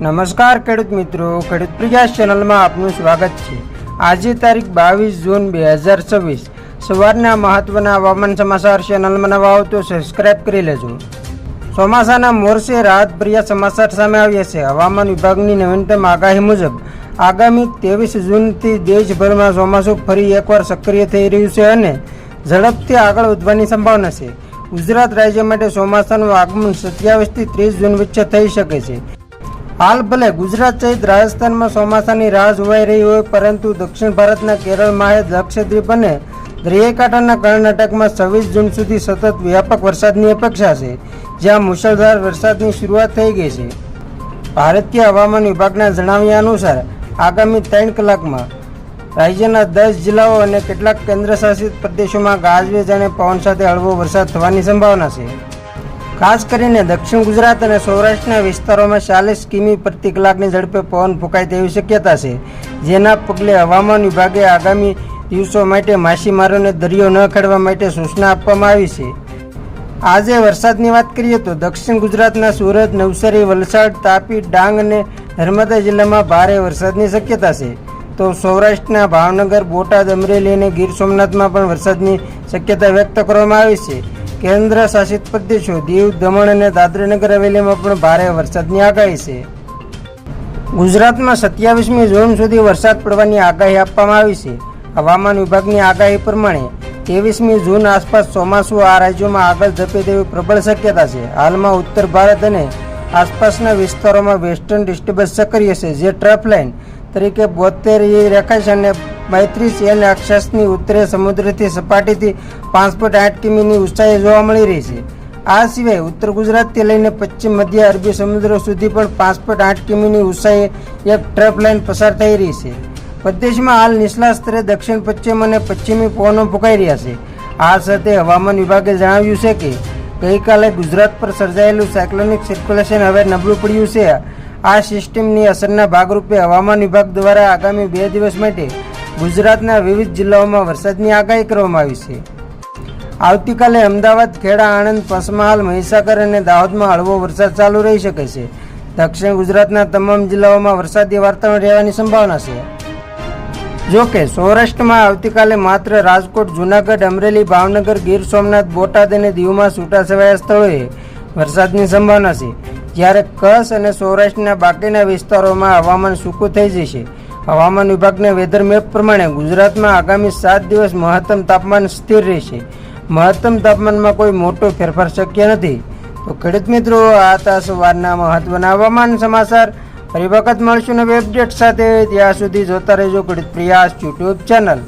નમસ્કાર ખેડૂત મિત્રો, ખેડૂત પ્રયાસ ચેનલમાં આપનું સ્વાગત છે। આજે તારીખ 22 જૂન 2026 સવારના મહત્વના હવામાન સમાચાર ચેનલમાં નવા હો તો સબસ્ક્રાઇબ કરી લેજો। ચોમાસાના મોરસે રાહતભર્યા સમાચાર સામે આવ્યા છે। હવામાન વિભાગની નવીનતમ આગાહી મુજબ આગામી 23 જૂનથી દેશભરમાં ચોમાસું ફરી એકવાર સક્રિય થઈ રહ્યું છે અને ઝડપથી આગળ વધવાની સંભાવના છે। ગુજરાત રાજ્ય માટે ચોમાસાનું આગમન 27 થી 30 જૂન વચ્ચે થઈ શકે છે। હાલ ભલે ગુજરાત સહિત રાજસ્થાનમાં ચોમાસાની રાહ જોવાઈ રહી હોય, પરંતુ દક્ષિણ ભારતના કેરળ, માહે, લક્ષદ્વીપ અને દરિયાકાંઠાના કર્ણાટકમાં 26 જૂન સુધી સતત વ્યાપક વરસાદની અપેક્ષા છે, જ્યાં મુશળધાર વરસાદની શરૂઆત થઈ ગઈ છે। ભારતીય હવામાન વિભાગના જણાવ્યા અનુસાર આગામી 3 કલાકમાં રાજ્યના 10 જિલ્લાઓ અને કેટલાક કેન્દ્રશાસિત પ્રદેશોમાં ગાજવીજ અને પવન સાથે હળવો વરસાદ થવાની સંભાવના છે। ખાસ કરીને દક્ષિણ ગુજરાત અને સૌરાષ્ટ્રના વિસ્તારોમાં 40 કિમી પ્રતિ કલાકની ઝડપે પવન ફૂંકાય તેવી શક્યતા છે, જેના પગલે હવામાન વિભાગે આગામી દિવસો માટે માછીમારોને દરિયો ન ખેડવા માટે સૂચના આપવામાં આવી છે। આજે વરસાદની વાત કરીએ તો દક્ષિણ ગુજરાતના સુરત, નવસારી, વલસાડ, તાપી, ડાંગ અને નર્મદા જિલ્લામાં ભારે વરસાદની શક્યતા છે, તો સૌરાષ્ટ્રના ભાવનગર, બોટાદ, અમરેલી અને ગીર સોમનાથમાં પણ વરસાદની શક્યતા વ્યક્ત કરવામાં આવી છે। કેન્દ્ર શાસિત પ્રદેશો દીવ, દમણ અને દાદરાનગર હવેલીમાં પણ ભારે વરસાદની આગાહી છે। ગુજરાતમાં 27મી જૂન સુધી વરસાદ પડવાની આગાહી આપવામાં આવી છે। હવામાન વિભાગની આગાહી પ્રમાણે 23મી જૂન આસપાસ ચોમાસું આ રાજ્યોમાં આગળ ધપે તેવી પ્રબળ શક્યતા છે। હાલમાં ઉત્તર ભારત અને આસપાસના વિસ્તારોમાં વેસ્ટર્ન ડિસ્ટર્બન્સ સક્રિય છે, જે ટ્રફ લાઇન તરીકે 72 રેખાંશ અને 35 એન અક્ષાંશની ઉત્તરે સમુદ્રથી સપાટીથી 5.8 કિમીની ઊંચાઈએ જોવા મળી રહી છે। આ સિવાય ઉત્તર ગુજરાતથી લઈને પશ્ચિમ મધ્ય અરબી સમુદ્ર સુધી પણ 5.8 કિમીની ઊંચાઈએ એક ટ્રફ લાઇન પસાર થઈ રહી છે। પ્રદેશમાં હાલ નીચલા સ્તરે દક્ષિણ પશ્ચિમ અને પશ્ચિમી પવનો ફૂંકાઈ રહ્યા છે। આ સાથે હવામાન વિભાગે જણાવ્યું છે કે ગઈકાલે ગુજરાત પર સર્જાયેલું સાયક્લોનિક સર્ક્યુલેશન હવે નબળું પડ્યું છે। આ સિસ્ટમની અસરના ભાગરૂપે હવામાન વિભાગ દ્વારા આગામી 2 દિવસ માટે ગુજરાતના વિવિધ જિલ્લાઓમાં વરસાદની આગાહી કરવામાં આવી છે। આવતીકાલે અમદાવાદ, ખેડા, આણંદ, પંચમહાલ, મહીસાગર અને દાહોદમાં હળવો વરસાદ ચાલુ રહી શકે છે। દક્ષિણ ગુજરાતના તમામ જિલ્લાઓમાં વરસાદી વાતાવરણ રહેવાની સંભાવના છે। જો કે સૌરાષ્ટ્રમાં આવતીકાલે માત્ર રાજકોટ, જૂનાગઢ, અમરેલી, ભાવનગર, ગીર સોમનાથ, બોટાદ અને દીવમાં છૂટાછવાયા સ્થળોએ વરસાદની સંભાવના છે, જ્યારે કચ્છ અને સૌરાષ્ટ્રના બાકીના વિસ્તારોમાં હવામાન સૂકું થઈ જશે। હવામાન વિભાગના વેધર મેપ પ્રમાણે ગુજરાતમાં આગામી 7 દિવસ મહત્તમ તાપમાન સ્થિર રહેશે। મહત્તમ તાપમાનમાં કોઈ મોટો ફેરફાર શક્ય નથી। તો ખેડૂત મિત્રો, આ હતા સવારના મહત્વના હવામાન સમાચાર। ફરી વખત મળશું નવી અપડેટ સાથે। ત્યાં સુધી જોતા રહેજો ખેડૂત પ્રયાસ યુટ્યુબ ચેનલ।